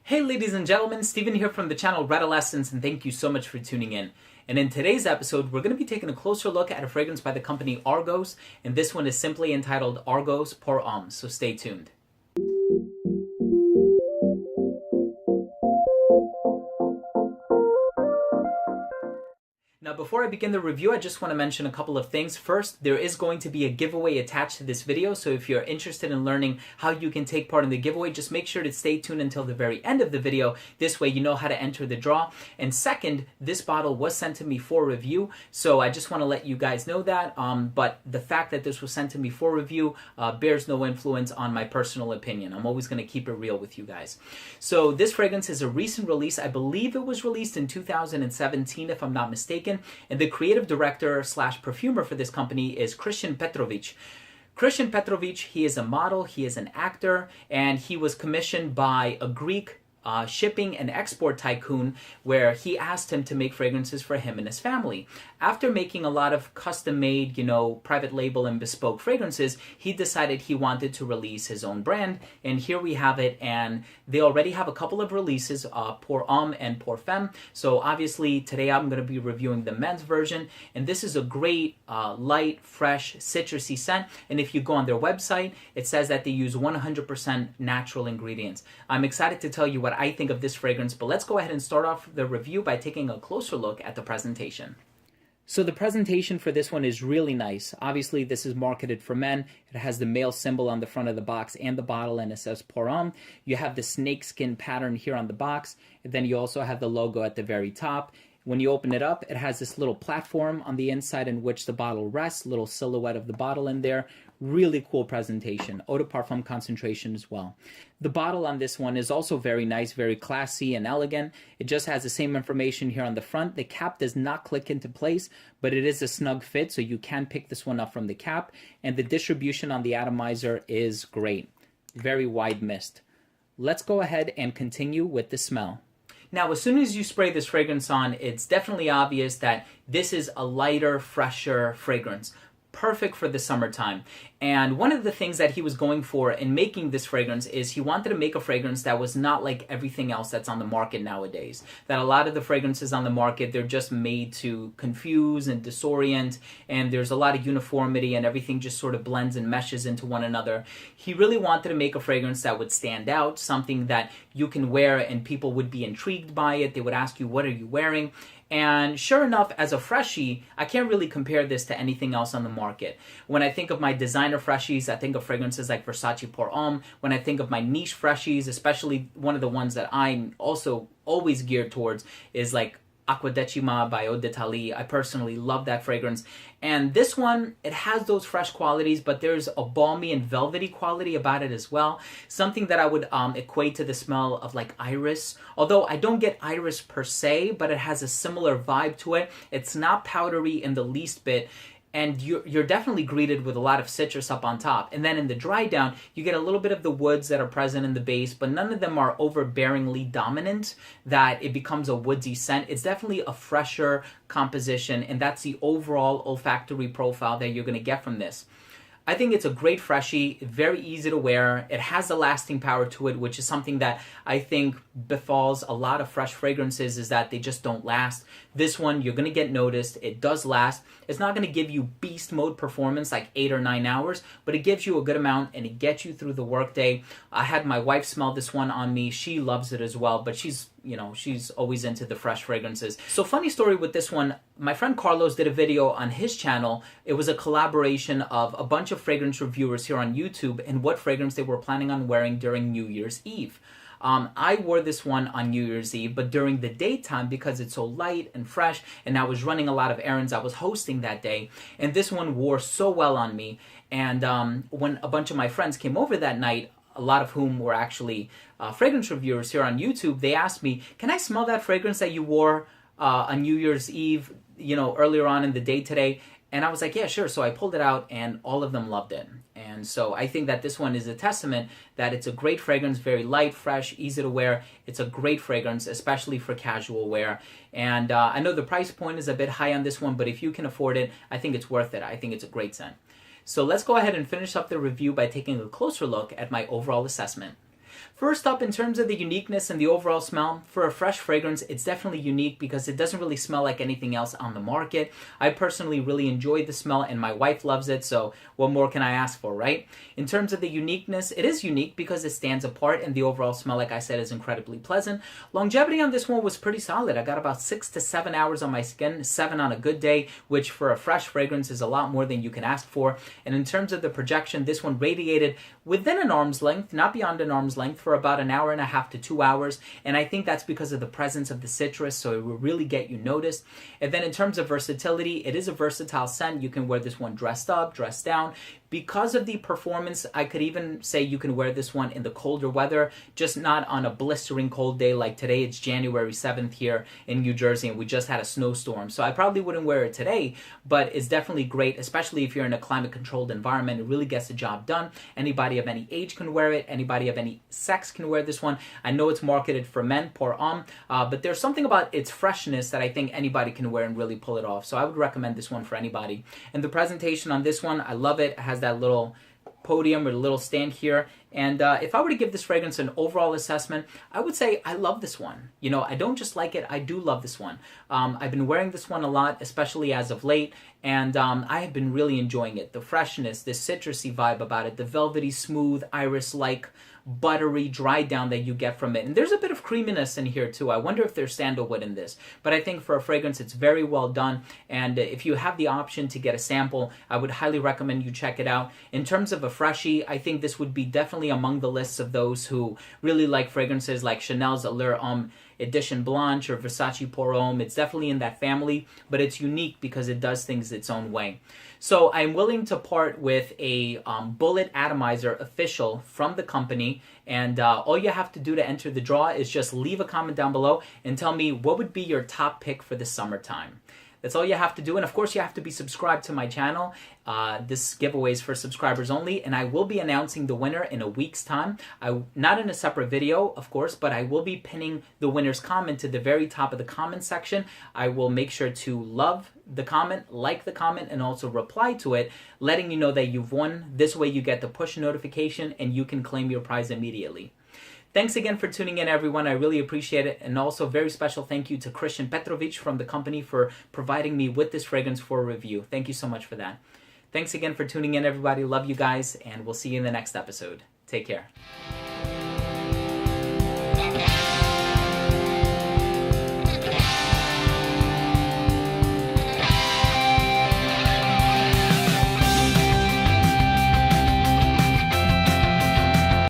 Hey ladies and gentlemen, Steven here from the channel Redolescence, and thank you so much for tuning in. And in today's episode, we're going to be taking a closer look at a fragrance by the company Argos, and this one is simply entitled Argos pour Homme, so stay tuned. Now, before I begin the review, I just want to mention a couple of things. First, there is going to be a giveaway attached to this video, so if you're interested in learning how you can take part in the giveaway, just make sure to stay tuned until the very end of the video. This way you know how to enter the draw. And second, this bottle was sent to me for review, so I just want to let you guys know that, but the fact that this was sent to me for review bears no influence on my personal opinion. I'm always going to keep it real with you guys. So this fragrance is a recent release. I believe it was released in 2017, if I'm not mistaken. And the creative director slash perfumer for this company is Christian Petrovic. Christian Petrovic, he is a model, he is an actor, and he was commissioned by a Greek shipping and export tycoon where he asked him to make fragrances for him and his family. After making a lot of custom-made, private label and bespoke fragrances, he decided he wanted to release his own brand, and here we have it. And they already have a couple of releases, Pour Homme and Pour Femme. So obviously today I'm going to be reviewing the men's version, and this is a great light, fresh, citrusy scent. And if you go on their website, it says that they use 100% natural ingredients. I'm excited to tell you what I think of this fragrance, but let's go ahead and start off the review by taking a closer look at the presentation. So the presentation for this one is really nice. Obviously, this is marketed for men. It has the male symbol on the front of the box and the bottle, and it says Pour Homme. You have the snakeskin pattern here on the box, and then you also have the logo at the very top. When you open it up, it has this little platform on the inside in which the bottle rests, little silhouette of the bottle in there. Really cool presentation. Eau de parfum concentration as well. The bottle on this one is also very nice, very classy and elegant. It just has the same information here on the front. The cap does not click into place, but it is a snug fit, so you can pick this one up from the cap. And the distribution on the atomizer is great. Very wide mist. Let's go ahead and continue with the smell. Now, as soon as you spray this fragrance on, it's definitely obvious that this is a lighter, fresher fragrance. Perfect for the summertime. And one of the things that he was going for in making this fragrance is he wanted to make a fragrance that was not like everything else that's on the market nowadays. That a lot of the fragrances on the market, they're just made to confuse and disorient, and there's a lot of uniformity and everything just sort of blends and meshes into one another. He really wanted to make a fragrance that would stand out, something that you can wear and people would be intrigued by it. They would ask you, what are you wearing? And sure enough, as a freshie, I can't really compare this to anything else on the market. When I think of my designer freshies, I think of fragrances like Versace Pour Homme. When I think of my niche freshies, especially one of the ones that I'm also always geared towards is like Acqua Decima by Eau d'Italie. I personally love that fragrance. And this one, it has those fresh qualities, but there's a balmy and velvety quality about it as well. Something that I would equate to the smell of like iris. Although I don't get iris per se, but it has a similar vibe to it. It's not powdery in the least bit. And you're definitely greeted with a lot of citrus up on top. And then in the dry down, you get a little bit of the woods that are present in the base, but none of them are overbearingly dominant that it becomes a woodsy scent. It's definitely a fresher composition, and that's the overall olfactory profile that you're going to get from this. I think it's a great freshie, very easy to wear. It has a lasting power to it, which is something that I think befalls a lot of fresh fragrances, is that they just don't last. This one, you're going to get noticed. It does last. It's not going to give you beast mode performance like 8 or 9 hours, but it gives you a good amount and it gets you through the workday. I had my wife smell this one on me. She loves it as well, but she's always into the fresh fragrances. So funny story with this one, my friend Carlos did a video on his channel. It was a collaboration of a bunch of fragrance reviewers here on YouTube and what fragrance they were planning on wearing during New Year's Eve. I wore this one on New Year's Eve, but during the daytime, because it's so light and fresh, and I was running a lot of errands, I was hosting that day, and this one wore so well on me. And when a bunch of my friends came over that night, a lot of whom were actually fragrance reviewers here on YouTube, they asked me, can I smell that fragrance that you wore on New Year's Eve, earlier on in the day today? And I was like, yeah, sure. So I pulled it out and all of them loved it. And so I think that this one is a testament that it's a great fragrance, very light, fresh, easy to wear. It's a great fragrance, especially for casual wear. And I know the price point is a bit high on this one, but if you can afford it, I think it's worth it. I think it's a great scent. So let's go ahead and finish up the review by taking a closer look at my overall assessment. First up, in terms of the uniqueness and the overall smell, for a fresh fragrance, it's definitely unique because it doesn't really smell like anything else on the market. I personally really enjoy the smell and my wife loves it, so what more can I ask for, right? In terms of the uniqueness, it is unique because it stands apart and the overall smell, like I said, is incredibly pleasant. Longevity on this one was pretty solid. I got about 6 to 7 hours on my skin, 7 on a good day, which for a fresh fragrance is a lot more than you can ask for. And in terms of the projection, this one radiated within an arm's length, not beyond an arm's length, for about an hour and a half to 2 hours. And I think that's because of the presence of the citrus, so it will really get you noticed. And then in terms of versatility, it is a versatile scent. You can wear this one dressed up, dressed down. Because of the performance, I could even say you can wear this one in the colder weather, just not on a blistering cold day like today. It's January 7th here in New Jersey, and we just had a snowstorm. So I probably wouldn't wear it today, but it's definitely great, especially if you're in a climate-controlled environment. It really gets the job done. Anybody of any age can wear it. Anybody of any sex can wear this one. I know it's marketed for men, pour homme, but there's something about its freshness that I think anybody can wear and really pull it off. So I would recommend this one for anybody. And the presentation on this one, I love it. It has that little podium or a little stand here. And if I were to give this fragrance an overall assessment, I would say I love this one. You know, I don't just like it, I do love this one. I've been wearing this one a lot, especially as of late, and I have been really enjoying it. The freshness, the citrusy vibe about it, the velvety, smooth, iris-like, buttery dry down that you get from it. And there's a bit of creaminess in here too. I wonder if there's sandalwood in this. But I think for a fragrance, it's very well done. And if you have the option to get a sample, I would highly recommend you check it out. In terms of a freshie, I think this would be definitely among the lists of those who really like fragrances like Chanel's Allure Homme Edition Blanche or Versace Pour Homme. It's definitely in that family, but it's unique because it does things its own way. So I'm willing to part with a bullet atomizer official from the company, and all you have to do to enter the draw is just leave a comment down below and tell me what would be your top pick for the summertime. That's all you have to do. And of course, you have to be subscribed to my channel. This giveaway is for subscribers only, and I will be announcing the winner in a week's time. Not in a separate video, of course, but I will be pinning the winner's comment to the very top of the comment section. I will make sure to love the comment, like the comment, and also reply to it, letting you know that you've won. This way you get the push notification and you can claim your prize immediately. Thanks again for tuning in, everyone. I really appreciate it. And also, very special thank you to Christian Petrovic from the company for providing me with this fragrance for a review. Thank you so much for that. Thanks again for tuning in, everybody. Love you guys, and we'll see you in the next episode. Take care.